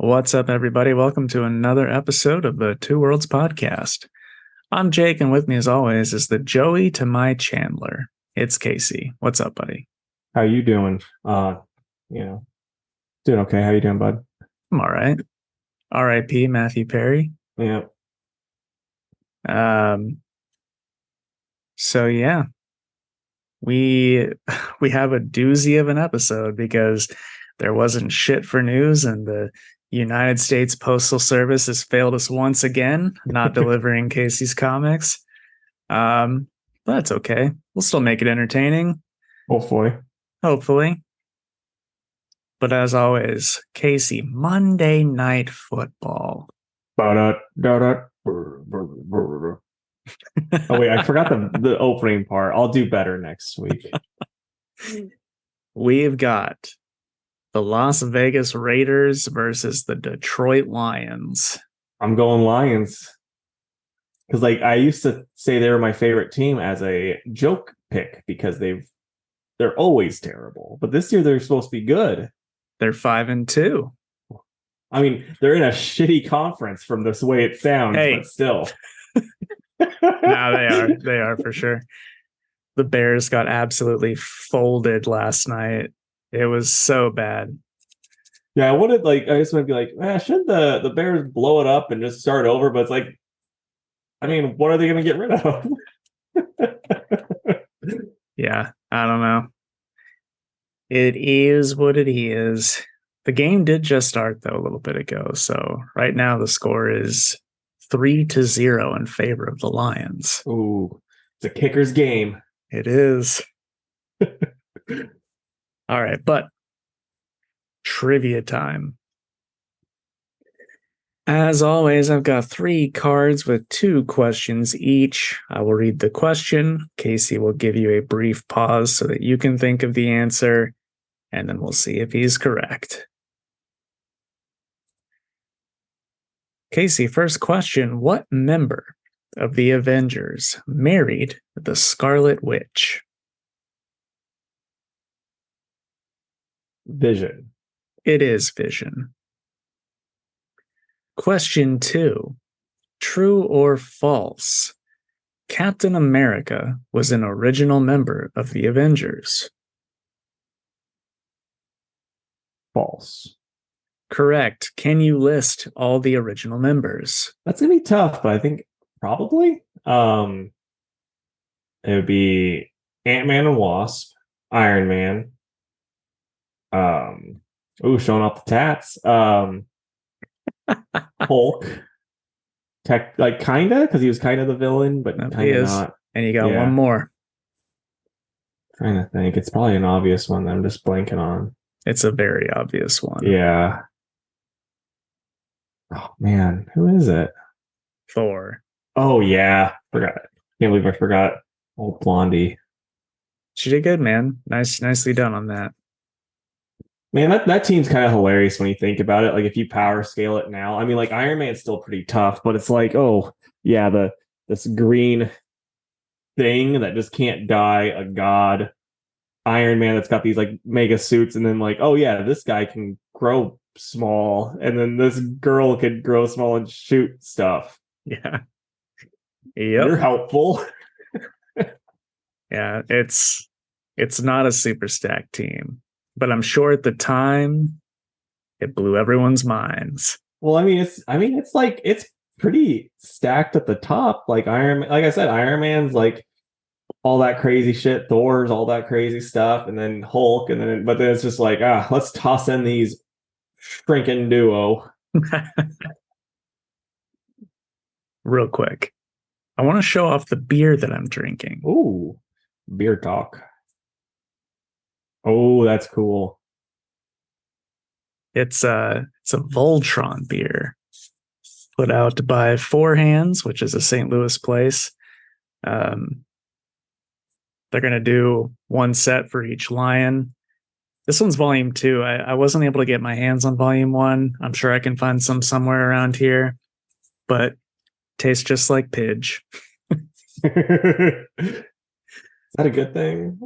What's up, everybody? Welcome to another episode of the Two Worlds Podcast. I'm Jake, and with me, as always, is the Joey to my Chandler. It's Casey. What's up, buddy? How you doing? You know, doing okay. How you doing, bud? I'm all right. R.I.P. Matthew Perry. Yeah. So yeah, we have a doozy of an episode because there wasn't shit for news, and the United States Postal Service has failed us once again, not delivering Casey's comics. But that's okay. We'll still make it entertaining. Hopefully. But as always, Casey, Monday Night Football. Oh wait, I forgot the opening part. I'll do better next week. We've got the Las Vegas Raiders versus the Detroit Lions. I'm going Lions. Because I used to say they were my favorite team as a joke pick because they're always terrible. But this year they're supposed to be good. They're 5-2. I mean, they're in a shitty conference from this way it sounds, but still. No, they are for sure. The Bears got absolutely folded last night. It was so bad. Yeah, I just want to be like, shouldn't the Bears blow it up and just start over? But it's I mean, what are they going to get rid of? Yeah, I don't know. It is what it is. The game did just start, though, a little bit ago. So right now the score is 3-0 in favor of the Lions. Ooh, it's a kicker's game. It is. All right, but trivia time. As always, I've got 3 cards with 2 questions each. I will read the question. Casey will give you a brief pause so that you can think of the answer, and then we'll see if he's correct. Casey, first question. What member of the Avengers married the Scarlet Witch? Vision. It is Vision. Question 2. True or false? Captain America was an original member of the Avengers. False. Correct. Can you list all the original members? That's going to be tough, but I think probably. It would be Ant-Man and Wasp, Iron Man. Showing off the tats. Hulk. Kinda, because he was kind of the villain, but kind of not. And you got one more. Trying to think. It's probably an obvious one that I'm just blanking on. It's a very obvious one. Yeah. Oh, man. Who is it? Thor. Oh, yeah. Forgot. Can't believe I forgot. Old Blondie. She did good, man. Nicely done on that. Man, that team's kind of hilarious when you think about it. If you power scale it now, I mean, Iron Man's still pretty tough, but it's oh, yeah, this green thing that just can't die, a god. Iron Man that's got these mega suits, and then oh yeah, this guy can grow small, and then this girl could grow small and shoot stuff. Yeah. Yep. They're helpful. Yeah, it's not a super stacked team. But I'm sure at the time, it blew everyone's minds. Well, it's pretty stacked at the top. Iron Man, like I said, Iron Man's all that crazy shit. Thor's all that crazy stuff, and then Hulk, but then it's just let's toss in these shrinking duo. Real quick, I want to show off the beer that I'm drinking. Ooh, beer talk. Oh, that's cool. It's a Voltron beer put out by Four Hands, which is a St. Louis place. They're going to do one set for each lion. This one's volume 2. I wasn't able to get my hands on volume 1. I'm sure I can find some somewhere around here, but tastes just like Pidge. Is that a good thing?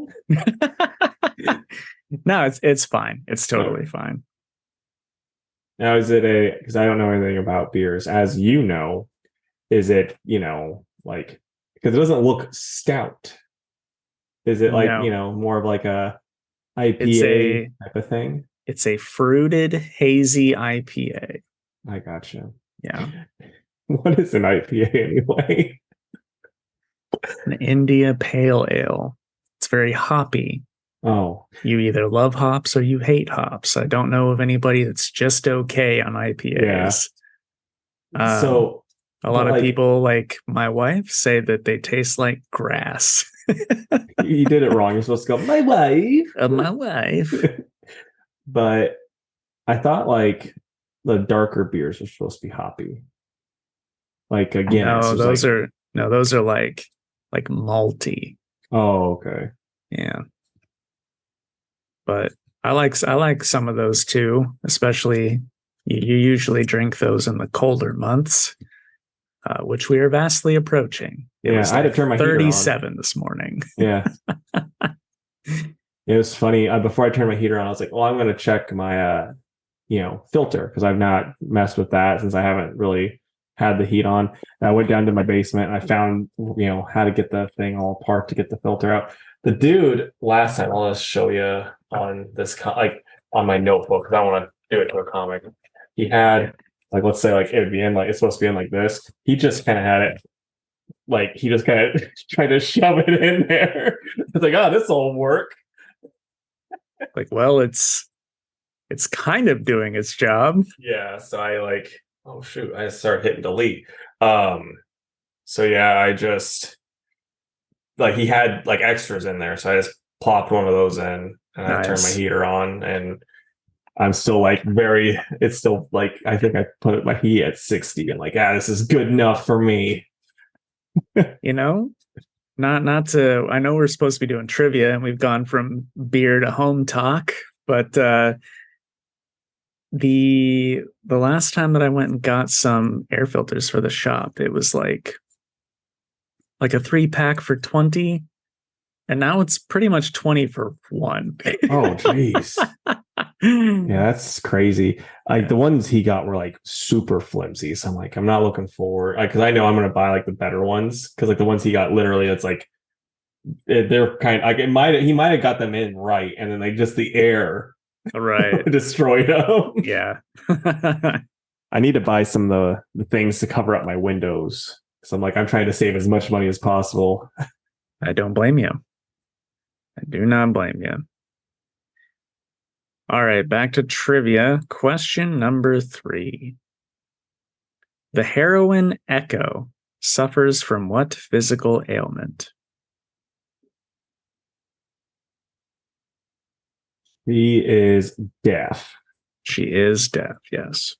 No, it's fine. It's totally fine. Now, is it because I don't know anything about beers, as you know, is it, like, because it doesn't look stout. Is it like, No, more of like a it's IPA a type of thing? it's a fruited hazy IPA. I gotcha. Yeah, What is an IPA anyway? an India Pale Ale. It's very hoppy. Oh, You either love hops or you hate hops. I don't know of anybody that's just okay on yeah. IPAs. Um, So, a but lot of like, people, like my wife, say that they taste like grass. you did it wrong. You're supposed to go, my wife. My wife. But I thought like the darker beers are supposed to be hoppy. Like a Guinness No, was like, those are like malty. oh, okay. Yeah, but I like some of those too, especially you usually drink those in the colder months, which we are vastly approaching. It Yeah, was I had to like turn my heater on. 37 this morning. Yeah. It was funny. Before I turned my heater on, I was like, well, I'm going to check my, filter because I've not messed with that since I haven't really had the heat on. And I went down to my basement and I found, how to get the thing all apart to get the filter out. The dude last time, I'll just show you on this, like on my notebook because I want to do it to a comic. He had, like, let's say, like it would be in, like, it's supposed to be in like this. He just kind of had it, like, he just kind of tried to shove it in there. It's like, oh, this will work. Like, well, it's kind of doing its job. Yeah, so I like, oh shoot, I started hitting delete. So yeah, I just like he had like extras in there, so I just plopped one of those in and I turned my Nice. heater on and I'm still like it's still like I think I put my heat at 60 and like, this is good enough for me. You know, not to I know we're supposed to be doing trivia and we've gone from beer to home talk, but the last time that I went and got some air filters for the shop, it was like a 3-pack for 20, and now it's pretty much 20 for one. Oh geez. Yeah, that's crazy. Like the Yeah. ones he got were like super flimsy. So I'm like, I'm not looking forward because I know I'm gonna buy like the better ones because like the ones he got literally it's like they're kind of like he might have got them in right and then like just the air Right. destroyed them. Yeah. I need to buy some of the things to cover up my windows. So I'm trying to save as much money as possible. I don't blame you. I do not blame you. All right, back to trivia. Question number 3. The heroine Echo suffers from what physical ailment? He is deaf. She is deaf, yes.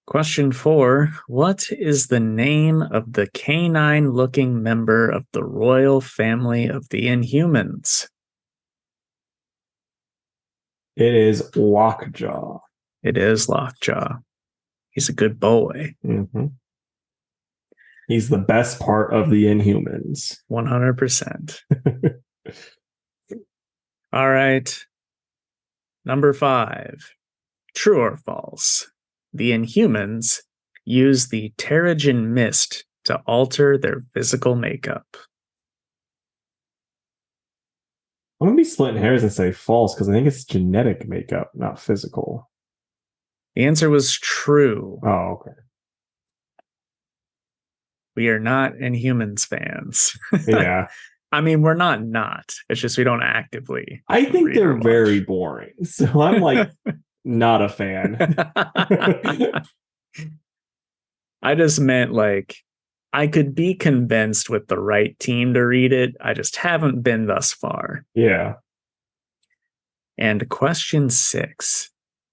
Question 4. What is the name of the canine looking member of the royal family of the Inhumans? It is Lockjaw. It is Lockjaw. He's a good boy. Mm-hmm. He's the best part of the Inhumans. 100%. All right. Number 5. True or false? The Inhumans use the Terrigen mist to alter their physical makeup. I'm gonna be splitting hairs and say false because I think it's genetic makeup, not physical. The answer was true. Oh, okay. We are not Inhumans fans. Yeah. I mean, we're not. It's just we don't actively. I think read they're or watch. very boring. So I'm like not a fan. I just meant like I could be convinced with the right team to read it. I just haven't been thus far. Yeah. And question 6,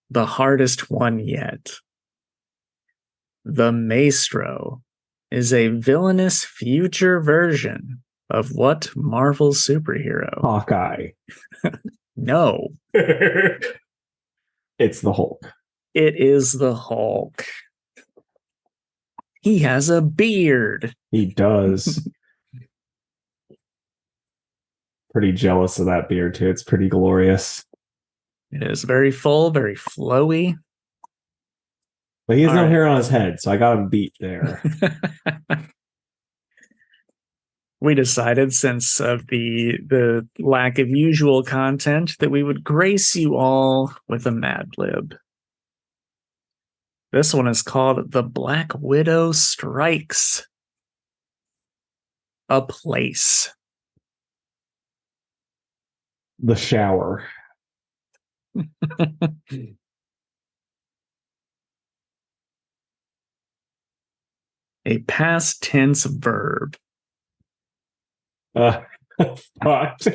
the hardest one yet. The Maestro is a villainous future version of what Marvel superhero? Hawkeye. No. It's the Hulk. It is the Hulk. He has a beard. He does. Pretty jealous of that beard too. It's pretty glorious. It is very full, very flowy. But he has All no right. hair on his head, so I got him beat there. We decided, since of the lack of usual content, that we would grace you all with a Madlib. This one is called The Black Widow Strikes a Place. The shower. A past tense verb. Fucked.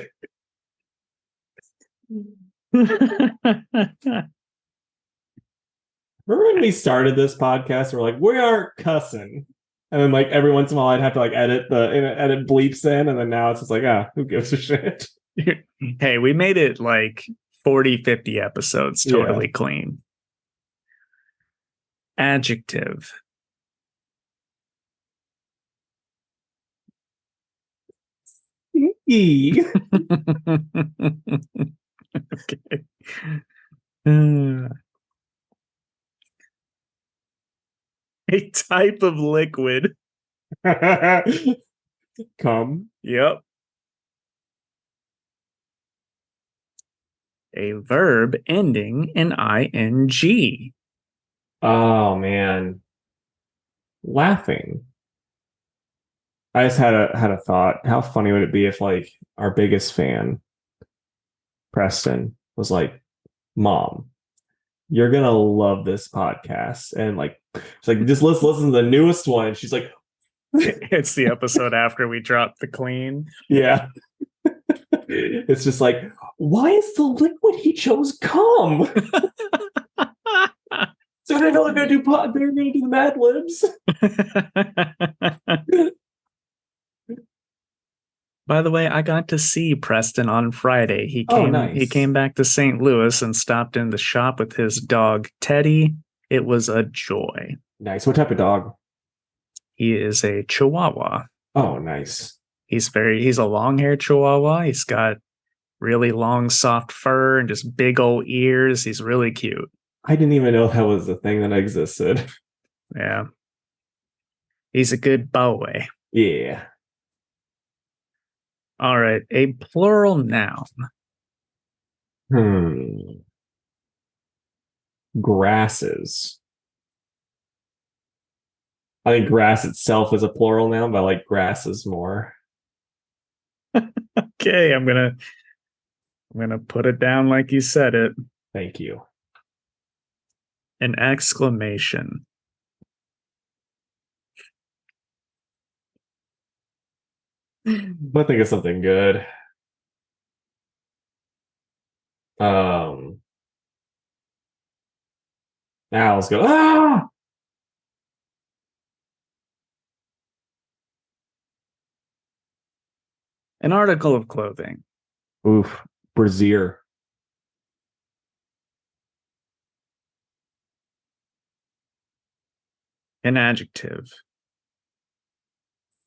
Remember when we started this podcast? We're like, we aren't cussing, and then like every once in a while, I'd have to like edit bleeps in, and then now it's just like, who gives a shit? Hey, we made it like 40, 50 episodes totally clean. Adjective. E. Okay. A type of liquid. Come. Yep. A verb ending in ing. Oh man. Laughing. I just had a thought. How funny would it be if like our biggest fan, Preston, was like, Mom, you're gonna love this podcast. And like it's like, just listen to the newest one. And she's like, It's the episode after we dropped the clean. yeah. It's just like, why is the liquid he chose cum? So they know they're gonna do the Mad Libs. By the way, I got to see Preston on Friday. He Nice. came back to St. Louis and stopped in the shop with his dog Teddy. It was a joy. Nice. What type of dog? He is a Chihuahua. Oh, nice. He's a long-haired Chihuahua. He's got really long, soft fur and just big old ears. He's really cute. I didn't even know that was a thing that existed. Yeah. He's a good boy. Yeah. All right. A plural noun. Grasses. I think grass itself is a plural noun, but I like grasses more. Okay, I'm gonna put it down like you said it. Thank you. An exclamation. But I think of something good. Now let's go. Ah! An article of clothing. Oof. Brazier. An adjective.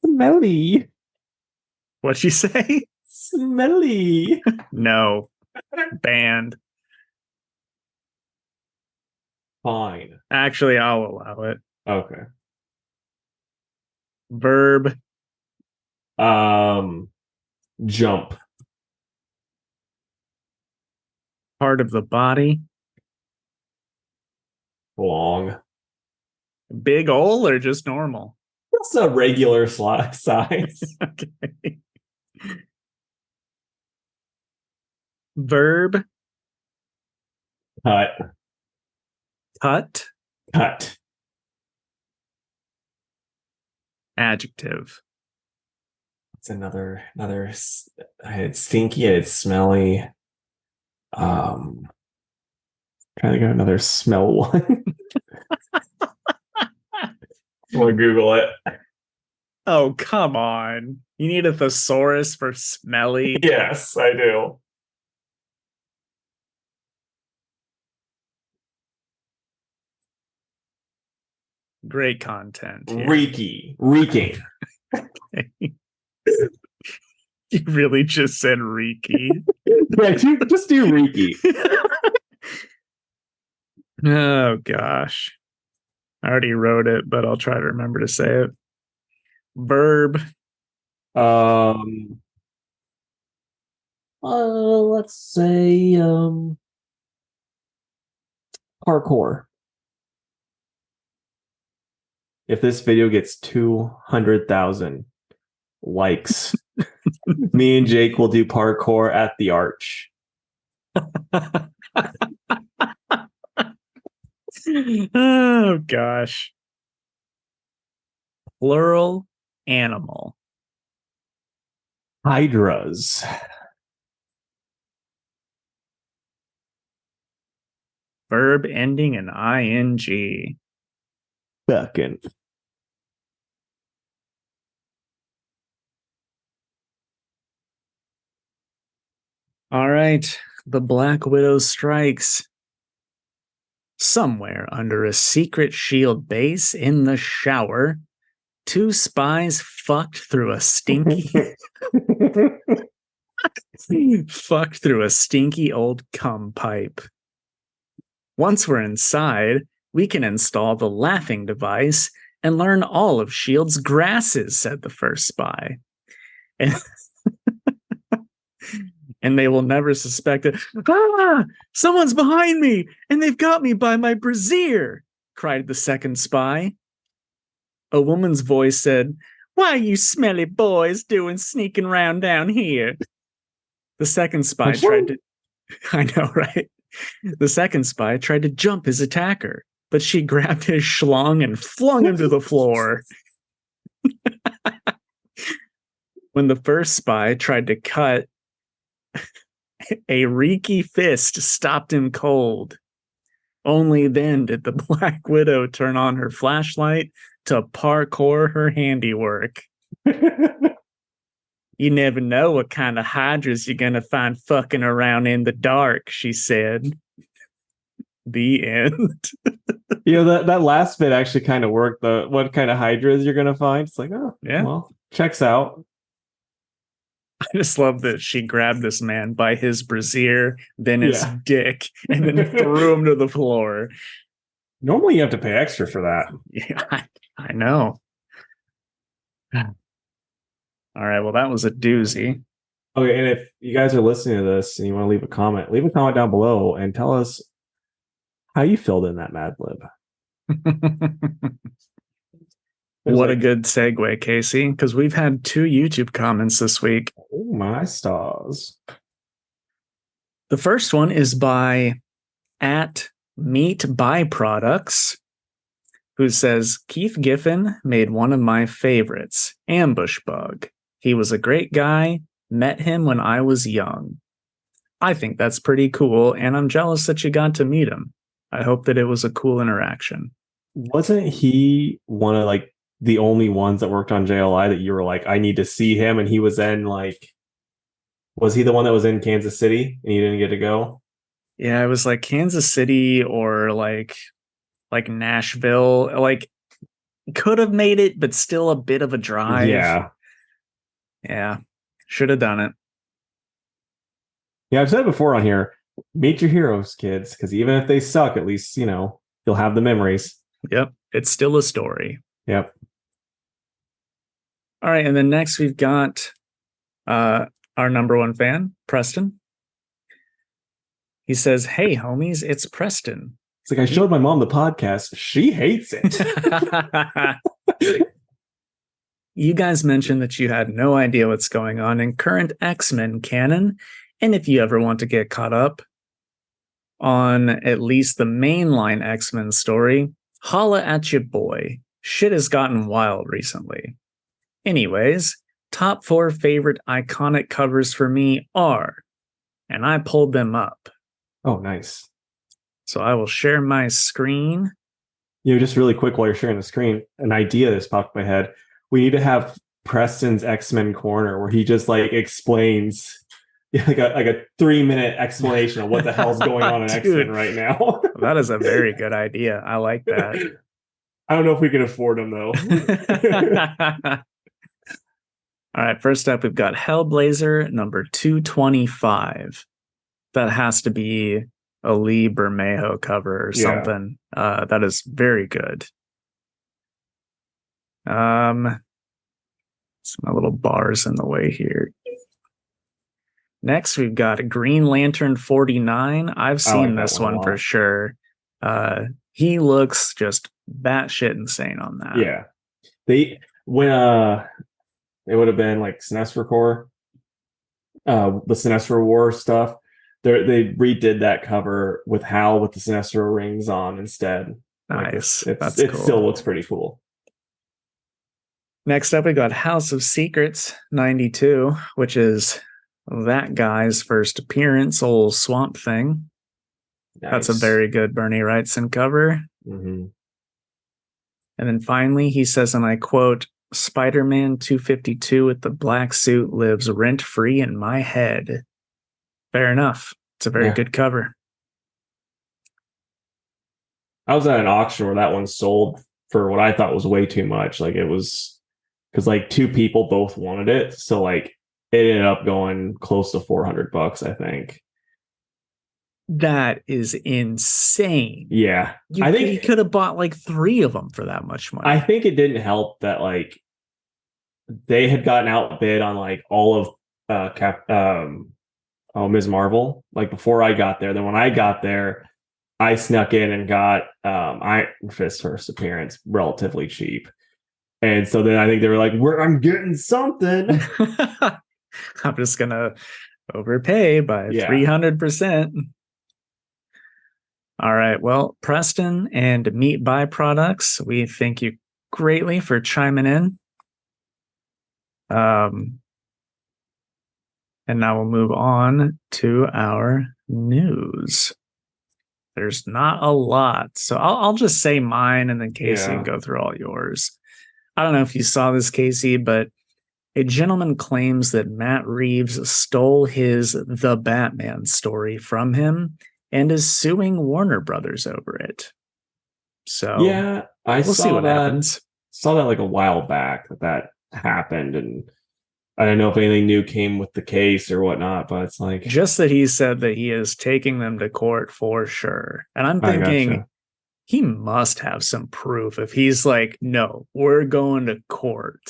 Smelly. What'd you say? Smelly. No. Banned. Fine. Actually, I'll allow it. Okay. Verb. Jump. Part of the body. Long. Big ol' or just normal? That's a regular size. Okay. Verb. Cut. Cut. Cut. Adjective. It's another. It's stinky. It's smelly. Trying to get another smell one. I'm gonna Google it. Oh, come on. You need a thesaurus for smelly? Yes, I do. Great content. Here. Reeking. You really just said reeky. Yeah, just do reeky. Oh gosh. I already wrote it, but I'll try to remember to say it. Verb. Um, let's say parkour. If this video gets 200,000 likes, me and Jake will do parkour at the arch. Oh gosh. Plural animal. Hydras. Verb ending in ing. Fucking. All right. The Black Widow strikes. Somewhere under a secret shield base in the shower, two spies fucked through a stinky old cum pipe. Once we're inside, we can install the laughing device and learn all of S.H.I.E.L.D.'s grasses, said the first spy. And they will never suspect it. Ah! Someone's behind me, and they've got me by my brassiere, cried the second spy. A woman's voice said, "Why are you smelly boys doing sneaking around down here?" The second spy tried to... I know, right? The second spy tried to jump his attacker, but she grabbed his schlong and flung him to the floor. When the first spy tried to cut, a reeky fist stopped him cold. Only then did the Black Widow turn on her flashlight to parkour her handiwork. You never know what kind of hydras you're going to find fucking around in the dark, she said. The end. That last bit actually kind of worked. The what kind of hydras you're going to find? It's like, oh, yeah, well, checks out. I just love that she grabbed this man by his brassiere, then his dick, and then threw him to the floor. Normally you have to pay extra for that. Yeah, I know. All right, well, that was a doozy. Okay, and if you guys are listening to this and you want to leave a comment down below and tell us how you filled in that Madlib. What a good segue, Casey, because we've had 2 YouTube comments this week. Oh, my stars. The first one is by @meatbyproducts, who says, Keith Giffen made one of my favorites, Ambush Bug. He was a great guy, met him when I was young. I think that's pretty cool, and I'm jealous that you got to meet him. I hope that it was a cool interaction. Wasn't he one of the only ones that worked on JLI that you were like, I need to see him? And he was in was he the one that was in Kansas City and you didn't get to go? Yeah, it was like Kansas City or like Nashville. Could have made it, but still a bit of a drive. Yeah. Should have done it. Yeah, I've said it before on here, meet your heroes, kids, because even if they suck, at least, you'll have the memories. Yep. It's still a story. Yep. All right. And then next we've got our number one fan, Preston. He says, "Hey, homies, it's Preston." It's like, I showed my mom the podcast. She hates it. You guys mentioned that you had no idea what's going on in current X-Men canon. And if you ever want to get caught up on at least the mainline X-Men story, holla at your boy. Shit has gotten wild recently. Anyways, top 4 favorite iconic covers for me are, and I pulled them up. Oh, nice. So I will share my screen. Just really quick while you're sharing the screen, an idea that's popped in my head. We need to have Preston's X-Men corner where he just explains like a 3-minute explanation of what the hell's going on in X-Men right now. That is a very good idea. I like that. I don't know if we can afford them though. All right, first up, we've got Hellblazer number 225. That has to be Ali Bermejo cover or Yeah. something. That is very good. Some little bars in the way here. Next, we've got Green Lantern 49. I've I seen like that this one a one for lot. sure. He looks just batshit insane on that. Yeah. They when it would have been like Sinestro Corps, the Sinestro War stuff. They redid that cover with Hal with the Sinestro rings on instead. Like Nice. That's it still cool. looks pretty cool. Next up, we got House of Secrets 92, which is that guy's first appearance, old Swamp Thing. That's a Nice. very good Bernie Wrightson cover. Mm-hmm. And then finally, he says, and I quote, Spider Man 252 with the black suit lives rent free in my head. Fair enough. It's a very good cover. I was at an auction where that one sold for what I thought was way too much. Like it was because like two people both wanted it. So like it ended up going close to $400, I think. That is insane. Yeah. You could have bought like 3 of them for that much money. I think it didn't help that like they had gotten outbid on like all of Ms. Marvel like before I got there. Then when I got there, I snuck in and got Iron Fist's first appearance relatively cheap. And so then I think they were like, I'm getting something. I'm just gonna overpay by 300%. All right. Well, Preston and Meat Byproducts, we thank you greatly for chiming in. And now we'll move on to our news. There's not a lot. So I'll just say mine, and then Casey can go through all yours. I don't know if you saw this, Casey, but a gentleman claims that Matt Reeves stole his The Batman story from him and is suing Warner Brothers over it. So yeah, we'll see what happens. Saw that like a while back that happened, and I don't know if anything new came with the case or whatnot, but it's like just that he said that he is taking them to court for sure. And I'm thinking he must have some proof if he's like, no, we're going to court.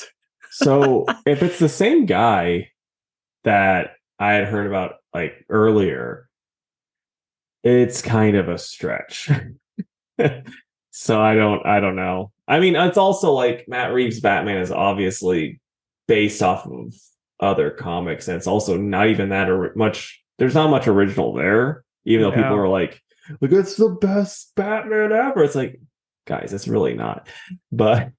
So if it's the same guy that I had heard about like earlier, it's kind of a stretch. So I don't know. I mean, it's also like Matt Reeves' Batman is obviously based off of other comics, and it's also not even that much. There's not much original there, even though people are like, it's the best Batman ever. It's like, guys, it's really not. But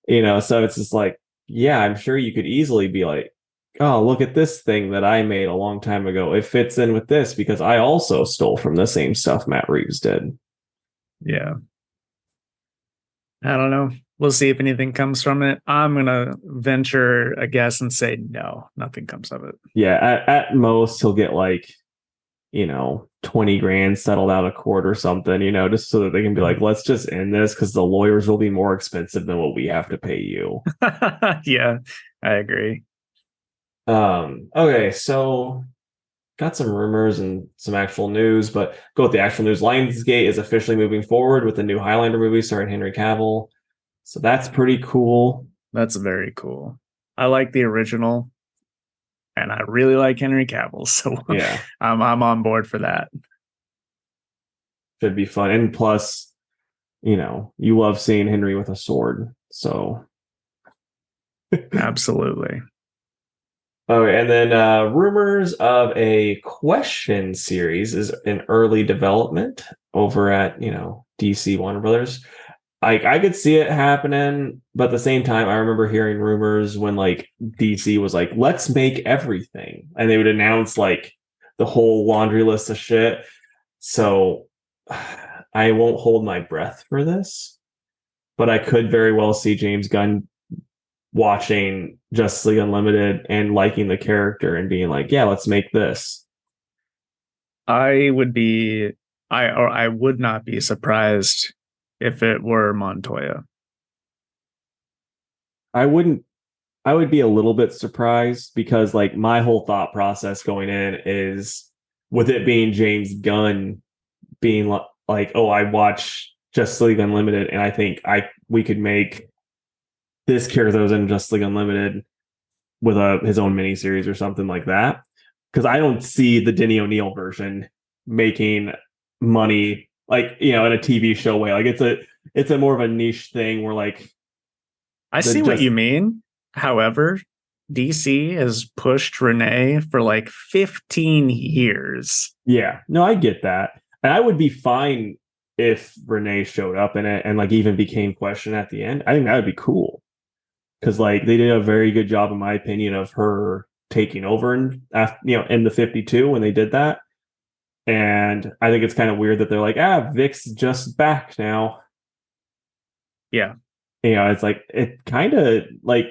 so it's just like, yeah, I'm sure you could easily be like, oh, look at this thing that I made a long time ago. It fits in with this because I also stole from the same stuff Matt Reeves did. Yeah. I don't know. We'll see if anything comes from it. I'm going to venture a guess and say no, nothing comes of it. Yeah, at most he'll get like, 20 grand settled out of court or something, just so that they can be like, let's just end this because the lawyers will be more expensive than what we have to pay you. Yeah, I agree. Okay, so got some rumors and some actual news, but go with the actual news. Lionsgate is officially moving forward with the new Highlander movie starring Henry Cavill. So that's pretty cool. That's very cool. I like the original, and I really like Henry Cavill, so yeah, I'm on board for that. Should be fun. And plus, you love seeing Henry with a sword, so absolutely. Okay, and then rumors of a question series is in early development over at DC Warner Brothers. I could see it happening, but at the same time, I remember hearing rumors when like DC was like, "Let's make everything," and they would announce like the whole laundry list of shit. So I won't hold my breath for this, but I could very well see James Gunn watching Justice League Unlimited and liking the character and being like, yeah, let's make this. I would not be surprised if it were Montoya. I would be a little bit surprised because like my whole thought process going in is with it being James Gunn being like, oh, I watch Justice League Unlimited, and I think we could make this character that was in Justice League Unlimited with his own miniseries or something like that. Because I don't see the Denny O'Neil version making money like, in a TV show way. Like it's a more of a niche thing where like I see what you mean. However, DC has pushed Renee for like 15 years. Yeah, no, I get that. And I would be fine if Renee showed up in it and like even became Question at the end. I think that would be cool. Because like they did a very good job, in my opinion, of her taking over in the 52 when they did that. And I think it's kind of weird that they're like, Vic's just back now. Yeah. It's like, it kind of like,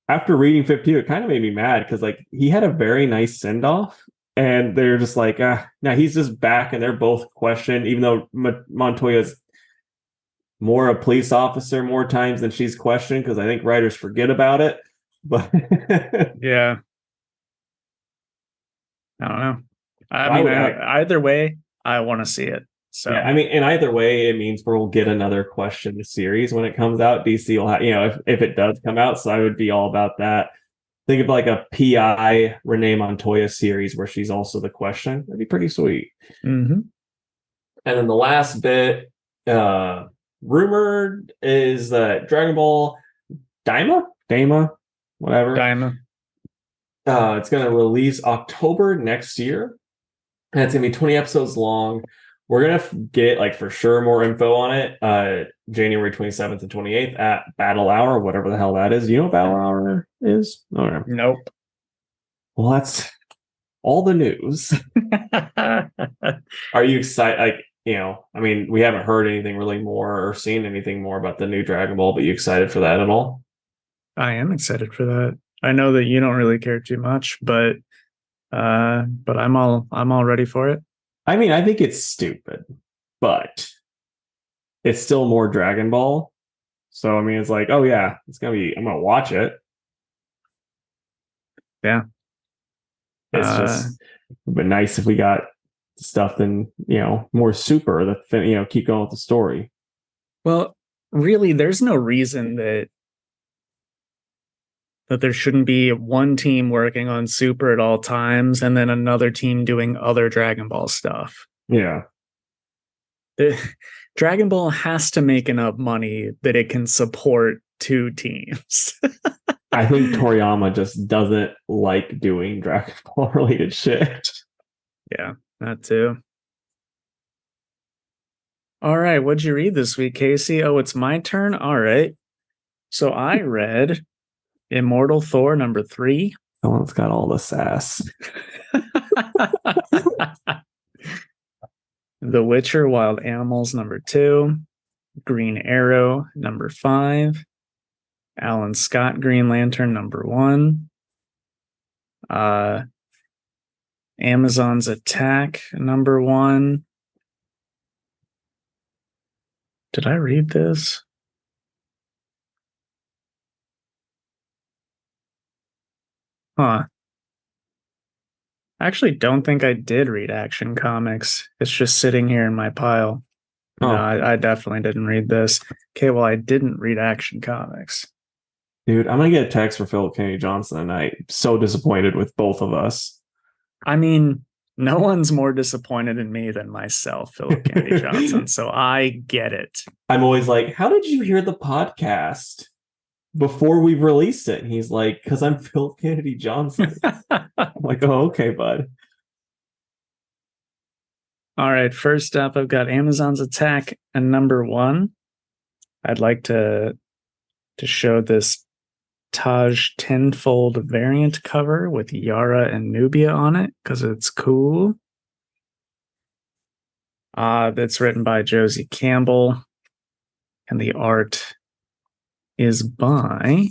after reading 52, it kind of made me mad because like he had a very nice send off, and they're just like, now he's just back, and they're both questioned, even though Montoya's more a police officer more times than she's questioned, because I think writers forget about it. But yeah, I don't know. I mean, either way, I want to see it. So yeah, I mean, in either way, it means we'll get another Question series when it comes out. DC will have, if it does come out, so I would be all about that. Think of like a PI Renee Montoya series where she's also the Question. That'd be pretty sweet. Mm-hmm. And then the last bit, rumored, is that Dragon Ball Daima, whatever. Daima. It's going to release October next year, and it's going to be 20 episodes long. We're going to get like for sure more info on it January 27th and 28th at Battle Hour, whatever the hell that is. Do you know what Battle Hour is? Oh, nope. Well, that's all the news. Are you excited? Like, I mean, we haven't heard anything really more or seen anything more about the new Dragon Ball, but you excited for that at all? I am excited for that. I know that you don't really care too much, but I'm all ready for it. I mean, I think it's stupid, but it's still more Dragon Ball. So I mean, it's like, oh yeah, I'm gonna watch it. Yeah. It's just but nice if we got stuff than more super that keep going with the story. Well, really, there's no reason that there shouldn't be one team working on Super at all times and then another team doing other Dragon Ball stuff. Yeah. Dragon Ball has to make enough money that it can support two teams. I think Toriyama just doesn't like doing Dragon Ball related shit. Yeah, that too. All right, what'd you read this week, Casey? Oh, it's my turn? All right. So I read Immortal Thor number 3. The one's got all the sass. The Witcher Wild Animals number 2. Green Arrow number 5. Alan Scott Green Lantern number 1. Amazon's Attack number 1. Did I read this? Huh. I actually don't think I did read Action Comics. It's just sitting here in my pile. Oh. No, I definitely didn't read this. Okay, well, I didn't read Action Comics. Dude, I'm going to get a text from Philip Kennedy Johnson tonight. I'm so disappointed with both of us. I mean, no one's more disappointed in me than myself, Philip Kennedy Johnson, so I get it. I'm always like, how did you hear the podcast before we released it? And he's like, because I'm Philip Kennedy Johnson. I'm like, oh, okay, bud. All right, first up, I've got Amazon's Attack and number 1. I'd like to show this Taj tenfold variant cover with Yara and Nubia on it because it's cool. That's written by Josie Campbell, and the art is by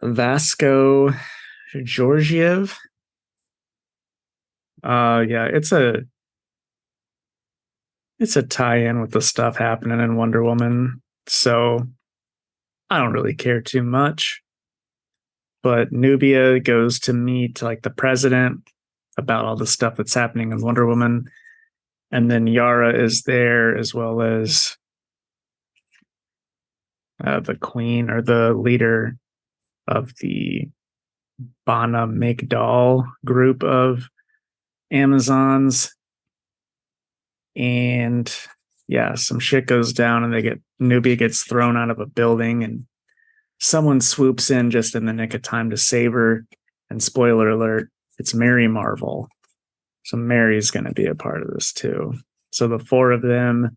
Vasco Georgiev. Yeah, it's a tie-in with the stuff happening in Wonder Woman, so I don't really care too much. But Nubia goes to meet like the president, about all the stuff that's happening in Wonder Woman. And then Yara is there, as well as the queen or the leader of the Bana Migdal group of Amazons. And yeah, some shit goes down and Nubia gets thrown out of a building and someone swoops in just in the nick of time to save her. And spoiler alert, it's Mary Marvel. So Mary's going to be a part of this too. So the four of them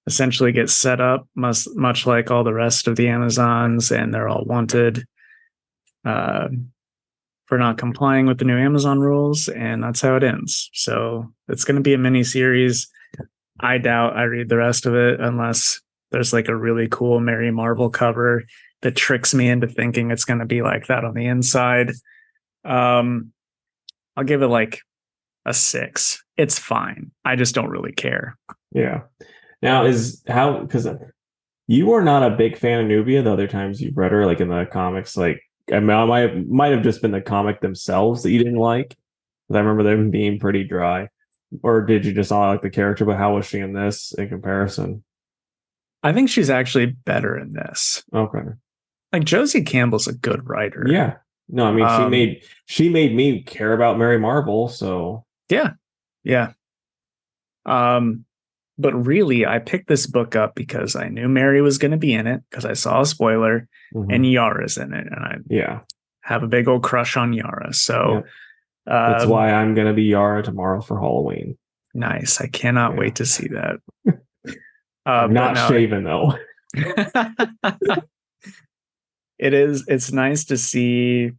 essentially get set up much like all the rest of the Amazons, and they're all wanted for not complying with the new Amazon rules, and that's how it ends. So it's going to be a mini series. I doubt I read the rest of it unless there's like a really cool Mary Marvel cover that tricks me into thinking it's going to be like that on the inside. I'll give it like a 6. It's fine. I just don't really care. Yeah. Now because you are not a big fan of Nubia the other times you've read her, like in the comics, like I might have just been the comic themselves that you didn't like. Because I remember them being pretty dry. Or did you just not like the character, but how was she in this in comparison? I think she's actually better in this. Okay. Like Josie Campbell's a good writer. Yeah. No, I mean she made me care about Mary Marvel, so yeah. But really, I picked this book up because I knew Mary was going to be in it because I saw a spoiler, and Yara's in it, and I have a big old crush on Yara. So that's why I'm going to be Yara tomorrow for Halloween. Nice. I cannot wait to see that. I'm not shaven though. It's nice to see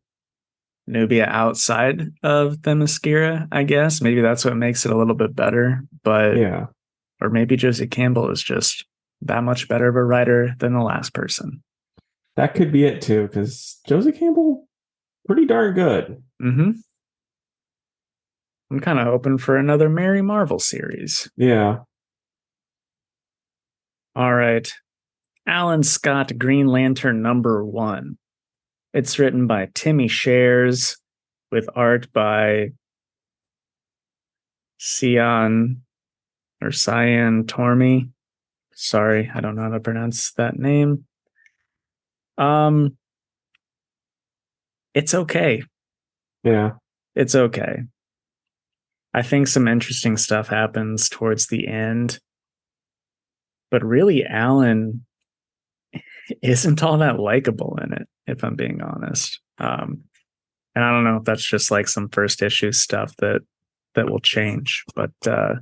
Nubia outside of Themyscira, I guess. Maybe that's what makes it a little bit better. But yeah. Or maybe Josie Campbell is just that much better of a writer than the last person. That could be it too, because Josie Campbell, pretty darn good. Mm-hmm. I'm kind of hoping for another Mary Marvel series. Yeah. All right. Alan Scott, Green Lantern #1. It's written by Timmy Shares with art by Cyan Tormey. Sorry, I don't know how to pronounce that name. It's okay. Yeah. It's okay. I think some interesting stuff happens towards the end. But really, Alan isn't all that likable in it, if I'm being honest. And I don't know if that's just like some first issue stuff that will change, but I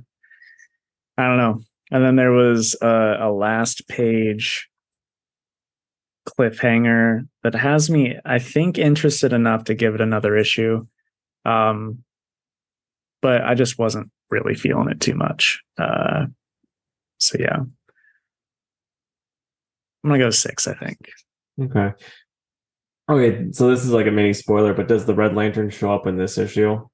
don't know. And then there was a last page cliffhanger that has me, I think, interested enough to give it another issue. But I just wasn't really feeling it too much. So yeah. I'm going to go 6, I think. Okay. Okay, so this is like a mini spoiler, but does the Red Lantern show up in this issue?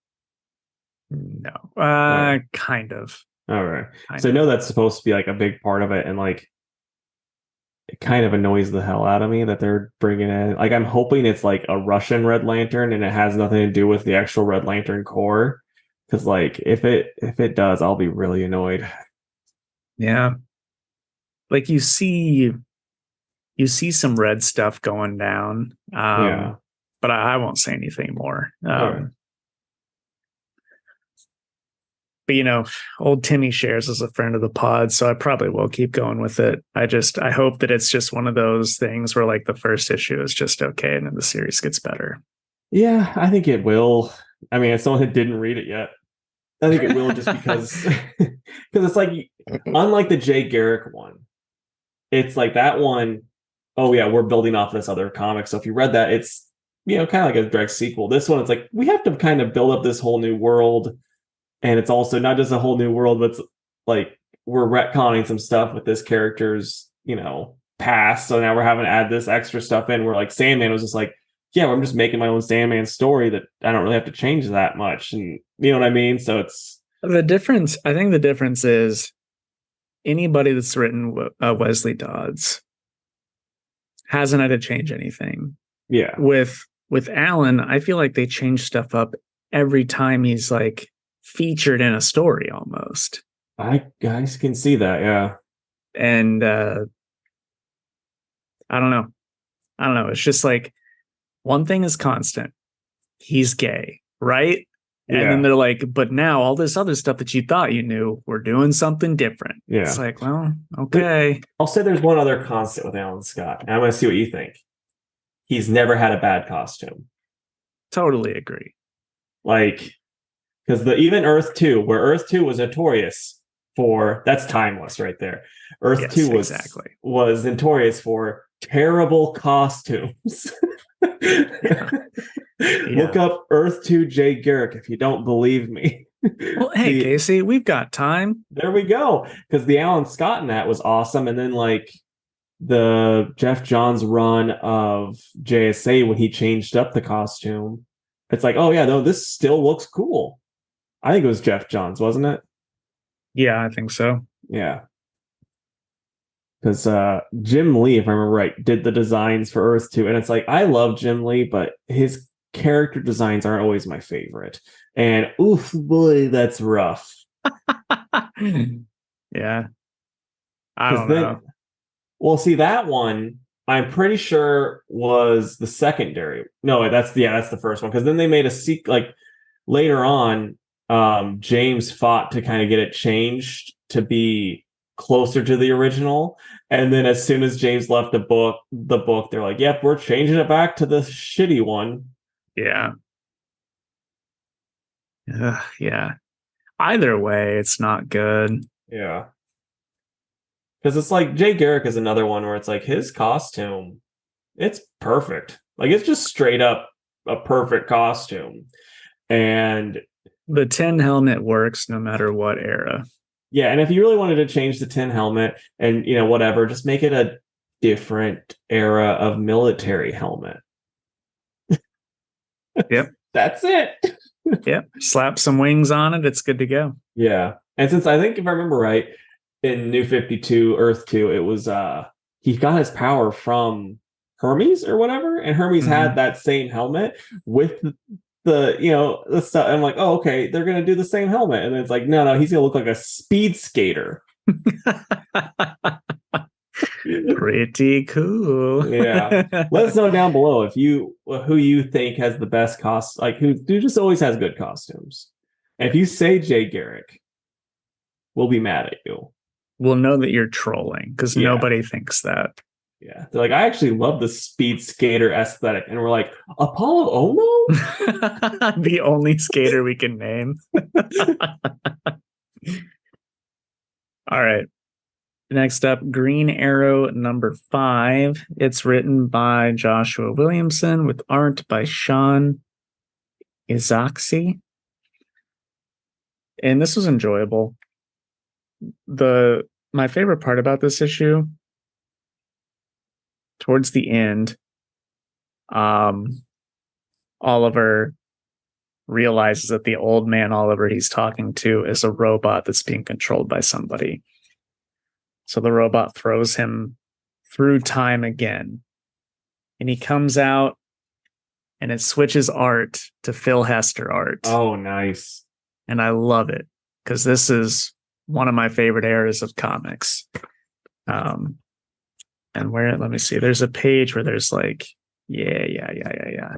No. Right. Kind of. All right. So I know that's supposed to be like a big part of it, and like it kind of annoys the hell out of me that they're bringing in. Like I'm hoping it's like a Russian Red Lantern and it has nothing to do with the actual Red Lantern Corps. Because like if it does, I'll be really annoyed. Yeah. Like you see some red stuff going down. Yeah. But I won't say anything more. Right. But old Timmy Shares is a friend of the pod, so I probably will keep going with it. I hope that it's just one of those things where like the first issue is just okay and then the series gets better. Yeah, I think it will. I mean, as someone who didn't read it yet, I think it will just because it's like unlike the Jay Garrick one, it's like that one, oh yeah, we're building off this other comic. So if you read that, it's kind of like a direct sequel. This one, it's like we have to kind of build up this whole new world. And it's also not just a whole new world, but it's like we're retconning some stuff with this character's, past. So now we're having to add this extra stuff in. Where like Sandman was just like, yeah, I'm just making my own Sandman story that I don't really have to change that much. And you know what I mean? So it's the difference. I think the difference is anybody that's written Wesley Dodds hasn't had to change anything. Yeah. With with Alan, I feel like they change stuff up every time he's like featured in a story almost. I guys can see that, yeah. And I don't know. I don't know. It's just like one thing is constant. He's gay, right? And then Yeah. they're like, but now all this other stuff that you thought you knew, we're doing something different. It's Yeah. like, well, okay. I'll say there's one other constant with Alan Scott, and I'm going to see what you think. He's never had a bad costume. Totally agree. Like, because even Earth 2, where Earth 2 was notorious for, that's timeless right there. Earth 2 was notorious for terrible costumes. Yeah. Look up Earth 2 Jay Garrick if you don't believe me. Well, hey, Casey, we've got time. There we go. Because the Alan Scott in that was awesome. And then, like, the Jeff Johns run of JSA when he changed up the costume, it's like, oh, yeah, no, this still looks cool. I think it was Jeff Johns, wasn't it? Yeah, I think so. Yeah. Because Jim Lee, if I remember right, did the designs for Earth 2. And it's like, I love Jim Lee, but his character designs aren't always my favorite. And oof, boy, that's rough. Yeah. I don't know. Well, see, that one, I'm pretty sure was the secondary. No, that's the first one. Because then they made a sequel, like later on, James fought to kind of get it changed to be closer to the original. And then as soon as James left the book, they're like, yep, we're changing it back to the shitty one. Yeah. Yeah. Either way, it's not good. Yeah. Because it's like Jay Garrick is another one where it's like his costume, it's perfect. Like it's just straight up a perfect costume. And the tin helmet works no matter what era. Yeah, and if you really wanted to change the tin helmet and whatever, just make it a different era of military helmet. Yep. That's it. Yep. Slap some wings on it, it's good to go. Yeah. And since I think if I remember right, in New 52 Earth 2, it was he got his power from Hermes or whatever, and Hermes had that same helmet with the stuff. I'm like, oh, okay, they're gonna do the same helmet, and it's like, no, he's gonna look like a speed skater. Pretty cool. Yeah, let us know down below who you think has the best who just always has good costumes. And if you say Jay Garrick, we'll be mad at you. We'll know that you're trolling because nobody thinks that. Yeah, they're like, I actually love the speed skater aesthetic, and we're like, Apollo Ono, the only skater we can name. All right. Next up, Green Arrow number 5. It's written by Joshua Williamson with art by Sean Izaakse. And this was enjoyable. My favorite part about this issue, towards the end, Oliver realizes that the old man Oliver he's talking to is a robot that's being controlled by somebody. So the robot throws him through time again. And he comes out and it switches art to Phil Hester art. Oh, nice. And I love it because this is one of my favorite eras of comics. And let me see, there's a page where there's like, yeah.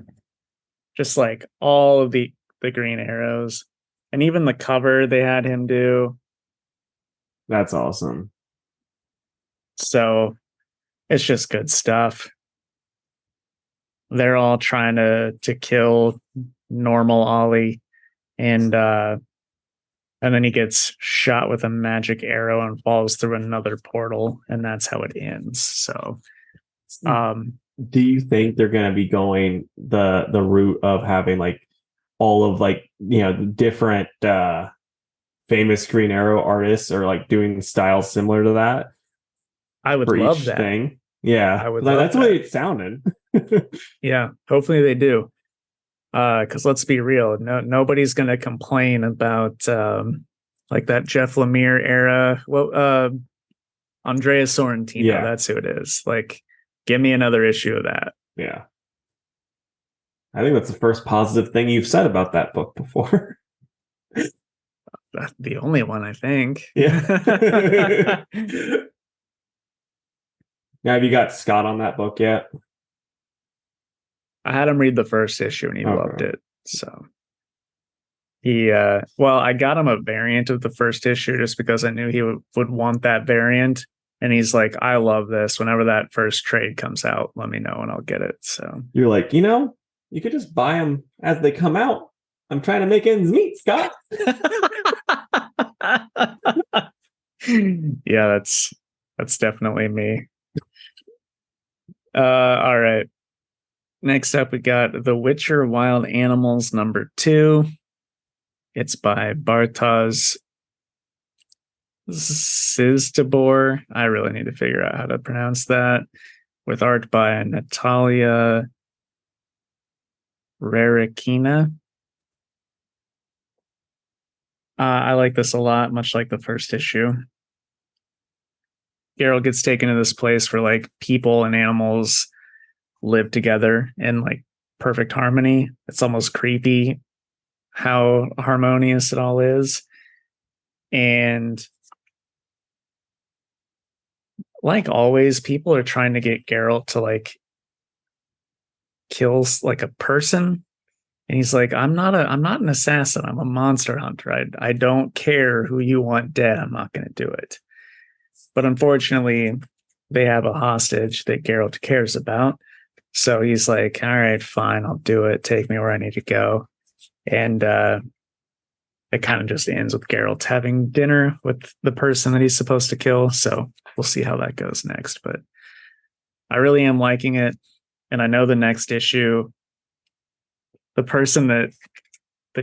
Just like all of the Green Arrows. And even the cover they had him do. That's awesome. So it's just good stuff. They're all trying to kill normal Ollie, and then he gets shot with a magic arrow and falls through another portal, and that's how it ends. So do you think they're going to be going the route of having like all of like the different famous Green Arrow artists or like doing styles similar to that? I would love that thing. Yeah, I would. That's the way it sounded. Yeah, hopefully they do. Because let's be real, nobody's going to complain about like that Jeff Lemire era. Well, Andrea Sorrentino, that's who it is. Like, give me another issue of that. Yeah. I think that's the first positive thing you've said about that book before. That's the only one, I think. Yeah. Now, have you got Scott on that book yet? I had him read the first issue and he loved Okay. it. So I got him a variant of the first issue just because I knew he would want that variant. And he's like, I love this. Whenever that first trade comes out, let me know and I'll get it. So You're like, you could just buy them as they come out. I'm trying to make ends meet, Scott. Yeah, that's definitely me. All right. Next up, we got The Witcher Wild Animals #2. It's by Bartosz Siztabor. I really need to figure out how to pronounce that. With art by Natalia Rarikina. I like this a lot, much like the first issue. Geralt gets taken to this place where like people and animals live together in like perfect harmony. It's almost creepy how harmonious it all is. And like always, people are trying to get Geralt to like kill like a person. And he's like, I'm not an assassin. I'm a monster hunter. I don't care who you want dead. I'm not going to do it. But unfortunately, they have a hostage that Geralt cares about. So he's like, all right, fine, I'll do it. Take me where I need to go. And it kind of just ends with Geralt having dinner with the person that he's supposed to kill. So we'll see how that goes next. But I really am liking it. And I know the next issue, the person that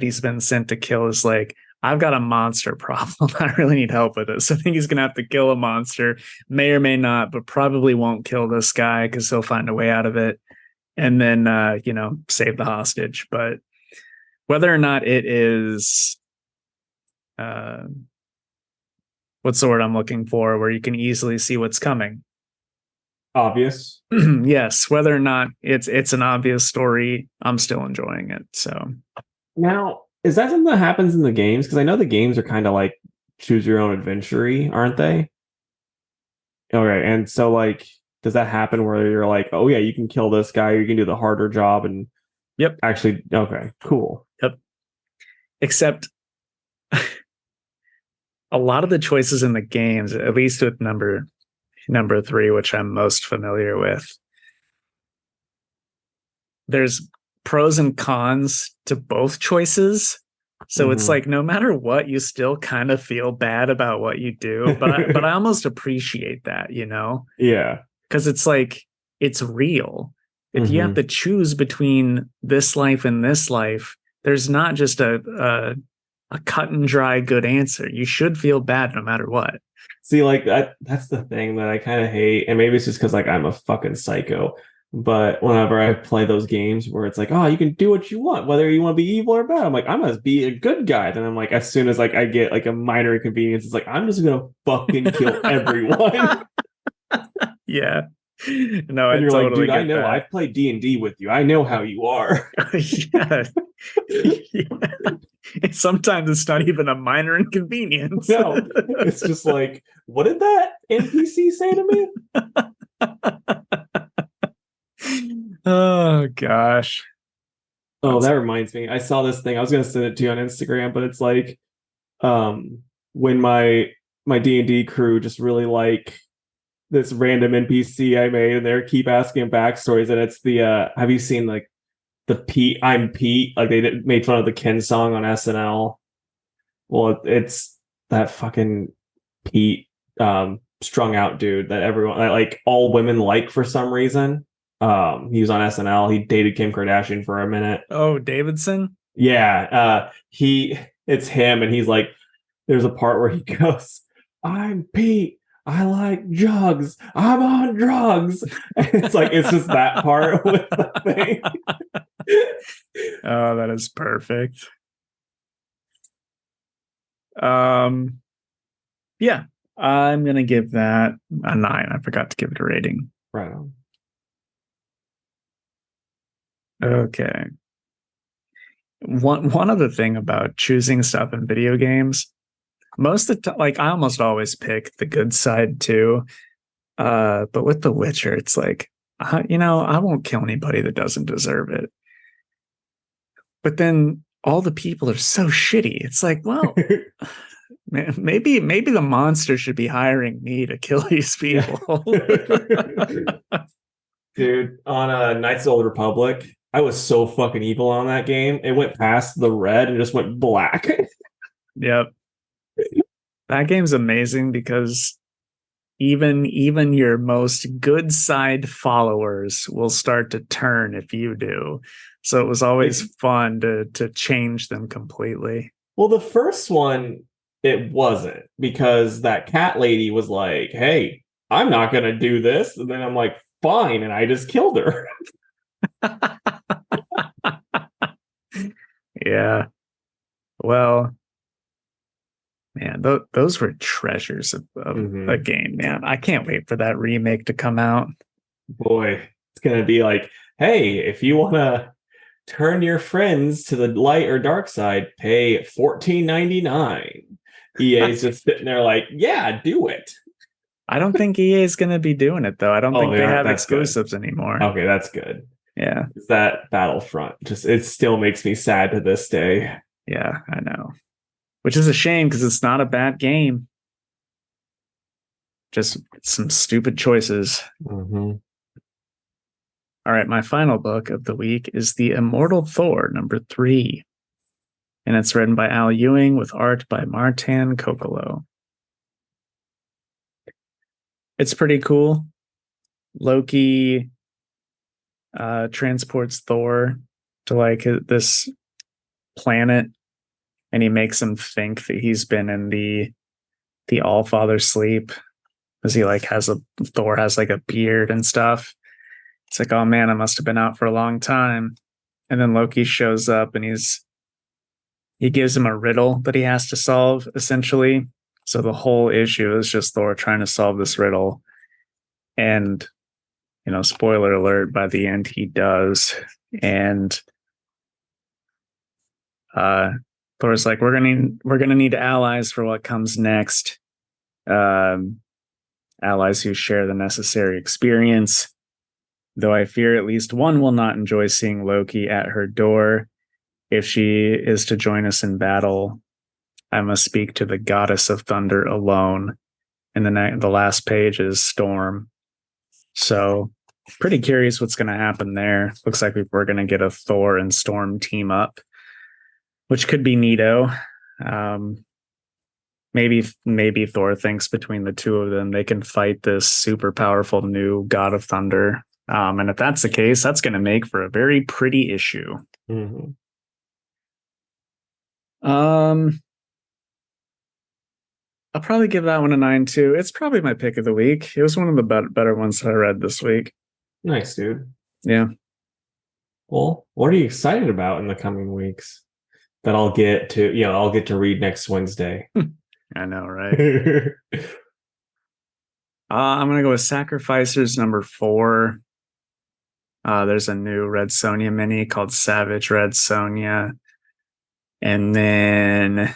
he's been sent to kill is like, I've got a monster problem. I really need help with this. I think he's going to have to kill a monster, may or may not, but probably won't kill this guy because he'll find a way out of it. And then, save the hostage. But whether or not it is, what's the word I'm looking for, where you can easily see what's coming. Obvious. Yes. Whether or not it's an obvious story, I'm still enjoying it. So now, is that something that happens in the games? Because I know the games are kind of like choose your own adventure-y, aren't they? Okay, and so like, does that happen where you're like, oh yeah, you can kill this guy, or you can do the harder job, and yep, actually, okay, cool. Yep. Except a lot of the choices in the games, at least with number 3, which I'm most familiar with, there's pros and cons to both choices. So it's like no matter what, you still kind of feel bad about what you do. But I almost appreciate that, Yeah. Because it's like it's real. If you have to choose between this life and this life, there's not just a cut and dry good answer. You should feel bad no matter what. See, like that's the thing that I kind of hate, and maybe it's just because like I'm a fucking psycho. But whenever I play those games where it's like, oh, you can do what you want, whether you want to be evil or bad, I'm like, I must be a good guy. Then I'm like, as soon as like I get like a minor inconvenience, it's like I'm just gonna fucking kill everyone. Yeah. No, And I you're totally like, dude, I get know that. I've played D&D with you. I know how you are. Yeah. Sometimes it's not even a minor inconvenience. No, it's just like, what did that NPC say to me? Oh gosh. Oh, that reminds me. I saw this thing. I was gonna send it to you on Instagram, but it's like when my D&D crew just really like this random NPC I made, and they keep asking backstories, and it's the have you seen like the Pete, I'm Pete, like they made fun of the Ken song on SNL. Well, it's that fucking Pete strung out dude that everyone like all women like for some reason. He was on SNL. He dated Kim Kardashian for a minute. Oh, Davidson? Yeah. It's him, and he's like, there's a part where he goes, I'm Pete. I like drugs. I'm on drugs. And it's like it's just that part with the thing. Oh, that is perfect. Yeah, I'm gonna give that a 9. I forgot to give it a rating. Right on. Okay. One other thing about choosing stuff in video games, most of the time, like I almost always pick the good side too. But with The Witcher, it's like, I won't kill anybody that doesn't deserve it. But then all the people are so shitty. It's like, well, maybe the monster should be hiring me to kill these people. Dude, on Knights of the Old Republic, I was so fucking evil on that game. It went past the red and just went black. Yep. That game's amazing because even your most good side followers will start to turn if you do. So it was always fun to change them completely. Well, the first one, it wasn't because that cat lady was like, hey, I'm not going to do this. And then I'm like, fine. And I just killed her. Yeah. Well, man, those were treasures of a game, man. I can't wait for that remake to come out. Boy, it's going to be like, hey, if you want to turn your friends to the light or dark side, pay $14.99. EA's just sitting there like, yeah, do it. I don't think EA is going to be doing it though. I don't think they have exclusives anymore. Okay, that's good. Yeah. It's that Battlefront. Just it still makes me sad to this day. Yeah, I know. Which is a shame because it's not a bad game. Just some stupid choices. Mm-hmm. All right, my final book of the week is The Immortal Thor, #3. And it's written by Al Ewing with art by Martin Kokolo. It's pretty cool. Loki transports Thor to like this planet, and he makes him think that he's been in the All-Father sleep because he like Thor has like a beard and stuff. It's like, oh man, I must have been out for a long time. And then Loki shows up and he gives him a riddle that he has to solve, essentially. So the whole issue is just Thor trying to solve this riddle. And, spoiler alert, by the end he does. And Thor's like, we're gonna need allies for what comes next. Allies who share the necessary experience. Though I fear at least one will not enjoy seeing Loki at her door. If she is to join us in battle, I must speak to the goddess of thunder alone. And the last page is Storm. So pretty curious what's going to happen there. Looks like we're going to get a Thor and Storm team up, which could be neato. Maybe Thor thinks between the two of them they can fight this super powerful new god of thunder. And if that's the case, that's going to make for a very pretty issue. Mm-hmm. I'll probably give that one a 9 too. It's probably my pick of the week. It was one of the better ones that I read this week. Nice, dude. Yeah. Well, what are you excited about in the coming weeks that I'll get to read next Wednesday? I know, right? I'm going to go with Sacrificers #4. There's a new Red Sonja mini called Savage Red Sonja. And then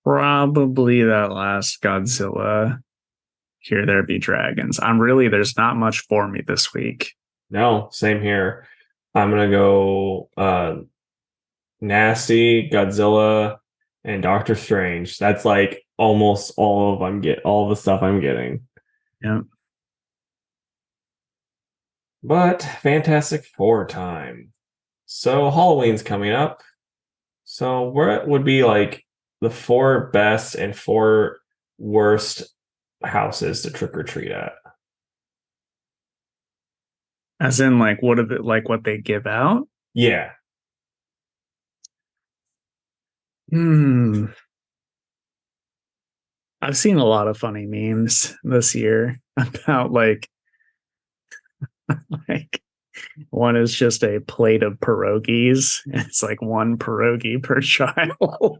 probably that last Godzilla, Here There Be Dragons. There's not much for me this week. No, same here. I'm gonna go Nasty, Godzilla, and Doctor Strange. That's like almost all the stuff I'm getting. Yeah. But Fantastic Four time. So Halloween's coming up. So what would be like the 4 best and 4 worst houses to trick or treat at? As in, like, what they give out? Yeah. I've seen a lot of funny memes this year about like one is just a plate of pierogies. It's like 1 pierogi per child.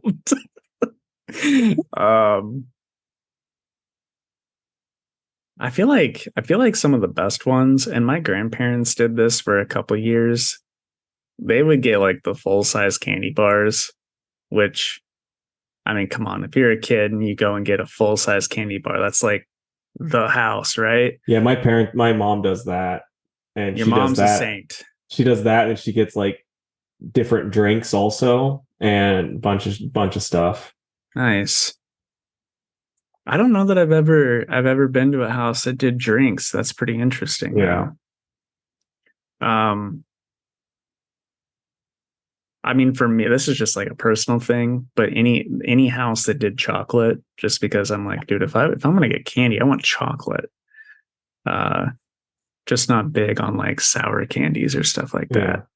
I feel like some of the best ones, and my grandparents did this for a couple years. They would get like the full size candy bars, which I mean, come on, if you're a kid and you go and get a full size candy bar, that's like the house, right? Yeah, my mom does that, and Your mom's a saint. she does that, and she gets like different drinks also, and bunch of stuff. Nice. I don't know that I've ever been to a house that did drinks. That's pretty interesting, Yeah. though. I mean, for me, this is just like a personal thing, but any house that did chocolate, just because I'm like, dude, if I'm gonna get candy, I want chocolate. Uh, just not big on like sour candies or stuff like Yeah. that.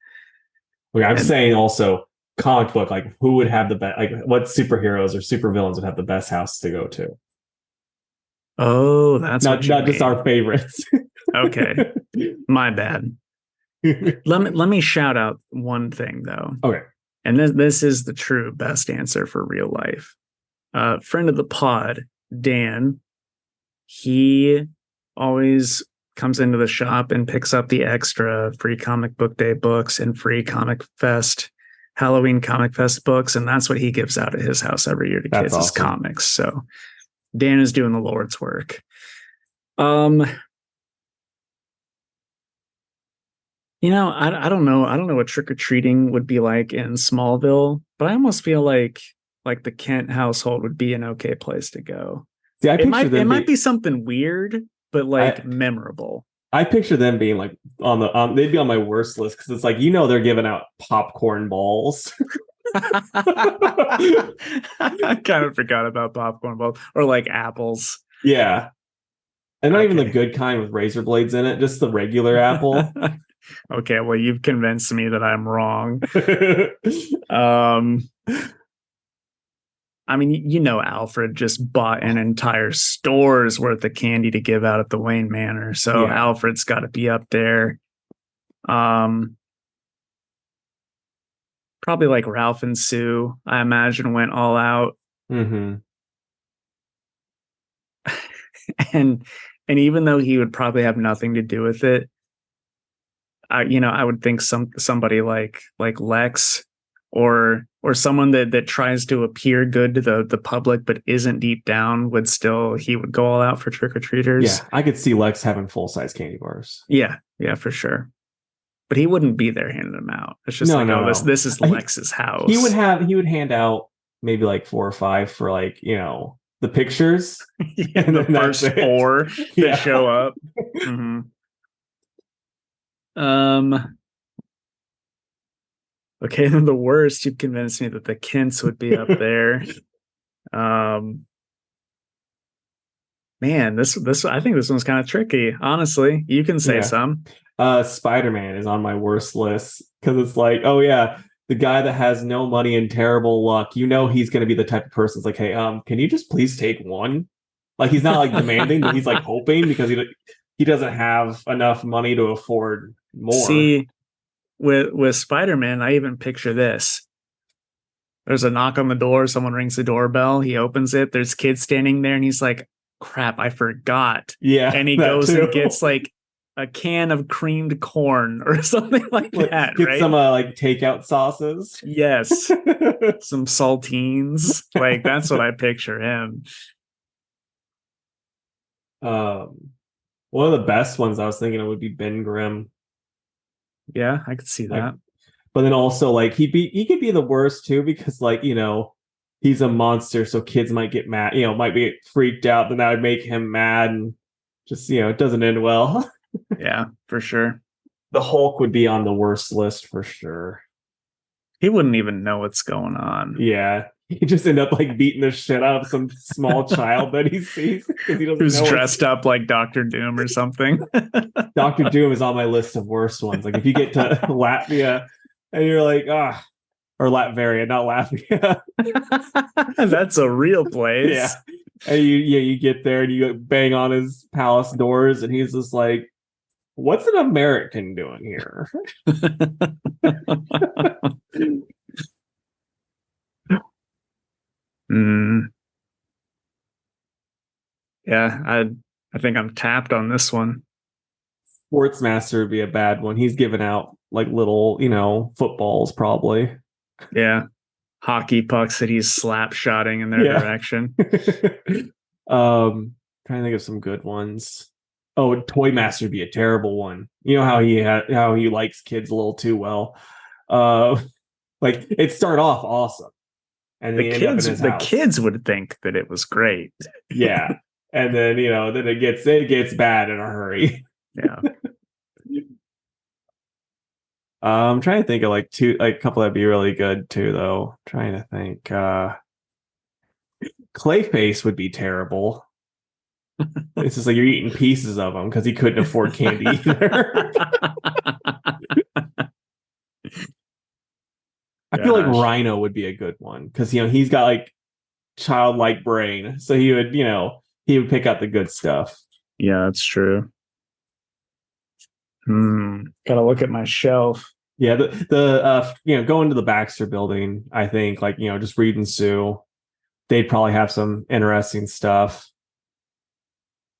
Okay, I'm And saying also comic book, like who would have the best, like what superheroes or supervillains would have the best house to go to? oh, that's what you Not just mean. our favorites. Okay, my bad. Let me shout out one thing though, Okay. and this is the true best answer for real life. Friend of the pod, Dan, he always comes into the shop and picks up the extra free comic book day books and free comic fest Halloween comic fest books, and that's what he gives out at his house every year to That's kids is awesome. comics. So Dan is doing the Lord's work. um I don't know. I don't know what trick-or-treating would be like in Smallville, but I almost feel like the Kent household would be an okay place to go. See, It might be something weird, but I like memorable. I picture them being like they'd be on my worst list because it's like they're giving out popcorn balls. I kind of forgot about popcorn balls or like apples. Yeah, and not even the Okay. good kind with razor blades in it, just the regular apple. Okay, well, you've convinced me that I'm wrong. Um, I mean, Alfred just bought an entire store's worth of candy to give out at the Wayne Manor, so Yeah. Alfred's got to be up there. Probably like Ralph and Sue, I imagine, went all out. Mm-hmm. and and even though he would probably have nothing to do with it, I would think somebody like Lex or someone that tries to appear good to the public but isn't deep down he would go all out for trick-or-treaters. Yeah, I could see Lex having full-size candy bars. Yeah, for sure. But he wouldn't be there handing them out. It's just No. this is Lex's house. He would hand out maybe like 4 or 5 for like, the pictures. Yeah, the first 4 that show up. Mm-hmm. Okay, then the worst, you've convinced me that the Kents would be up there. Man, this I think this one's kind of tricky. Honestly, you can say some. Spider-Man is on my worst list because it's like, oh yeah, the guy that has no money and terrible luck. He's going to be the type of person that's like, hey, can you just please take one? Like he's not like demanding, but he's like hoping because he doesn't have enough money to afford more. See, with Spider-Man, I even picture this. There's a knock on the door. Someone rings the doorbell. He opens it. There's kids standing there, and he's like, "Crap, I forgot." Yeah, and he goes and gets like a can of creamed corn or something like that. Get right? some like takeout sauces. Yes, some saltines. Like that's what I picture him. One of the best ones I was thinking of would be Ben Grimm. Yeah, I could see that. But then also like he could be the worst too because like he's a monster, so kids might get mad, might be freaked out. Then that would make him mad, and just it doesn't end well. Yeah, for sure. The Hulk would be on the worst list for sure. He wouldn't even know what's going on. Yeah. He just end up like beating the shit out of some small child that he sees because he doesn't Who's know dressed up like Dr. Doom or something. Dr. Doom is on my list of worst ones. Like if you get to Latvia and you're like, or Latveria, not Latvia. That's a real place. Yeah. And you get there and you bang on his palace doors and he's just like, what's an American doing here? Yeah, I think I'm tapped on this one. Sportsmaster would be a bad one. He's giving out like little, footballs probably. Yeah. Hockey pucks that he's slap shotting in their direction. Trying to think of some good ones. Oh, Toy Master would be a terrible one. You know how he likes kids a little too well. Like it started off awesome, and the kids would think that it was great. Yeah, and then then it gets bad in a hurry. Yeah. I'm trying to think of a couple that'd be really good too, though. I'm trying to think. Clayface would be terrible. It's just like you're eating pieces of him because he couldn't afford candy either. I feel like Rhino would be a good one because he's got like childlike brain, so he would pick up the good stuff. Yeah, that's true. Gotta look at my shelf. Yeah, the going to the Baxter building, I think just Reed and Sue, they'd probably have some interesting stuff.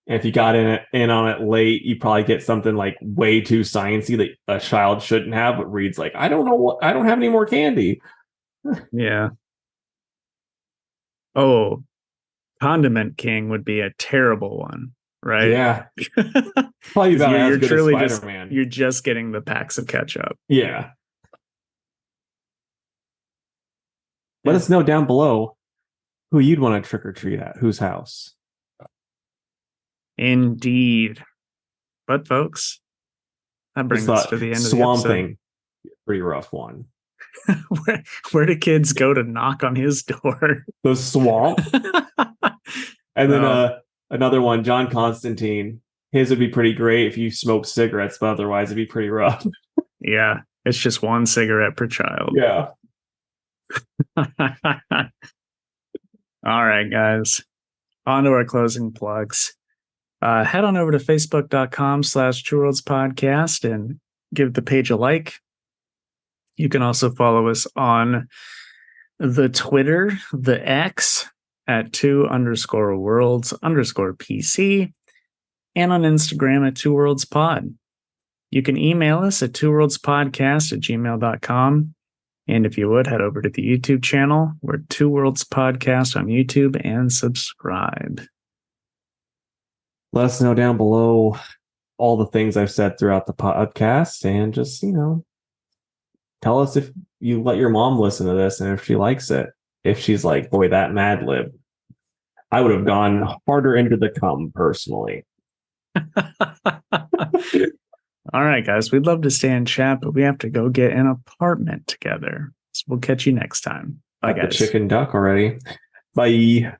And if you got in on it late, you probably get something like way too sciencey that a child shouldn't have. But Reed's like, I don't have any more candy. Yeah. Oh, Condiment King would be a terrible one, right? Yeah. Probably about as good as Spider-Man. You're just getting the packs of ketchup. Yeah. Let us know down below who you'd want to trick or treat at, whose house. Indeed. But folks, that brings us to the end of the episode. Swamp Thing, pretty rough one. where do kids go to knock on his door? The swamp. And then another one, John Constantine. His would be pretty great if you smoke cigarettes, but otherwise it'd be pretty rough. Yeah, it's just one cigarette per child. Yeah. All right, guys. On to our closing plugs. Head on over to facebook.com/TrueWorldsPodcast and give the page a like. You can also follow us on the Twitter, the X, at 2_worlds_PC, and on Instagram at 2worldspod. You can email us at 2worldspodcast@gmail.com. And if you would, head over to the YouTube channel. We're 2 Worlds Podcast on YouTube and subscribe. Let us know down below all the things I've said throughout the podcast and just, tell us if you let your mom listen to this and if she likes it. If she's like, boy, that Madlib, I would have gone harder into the cum personally. All right, guys, we'd love to stay in chat, but we have to go get an apartment together. So we'll catch you next time. Bye, guys. The chicken duck already. Bye.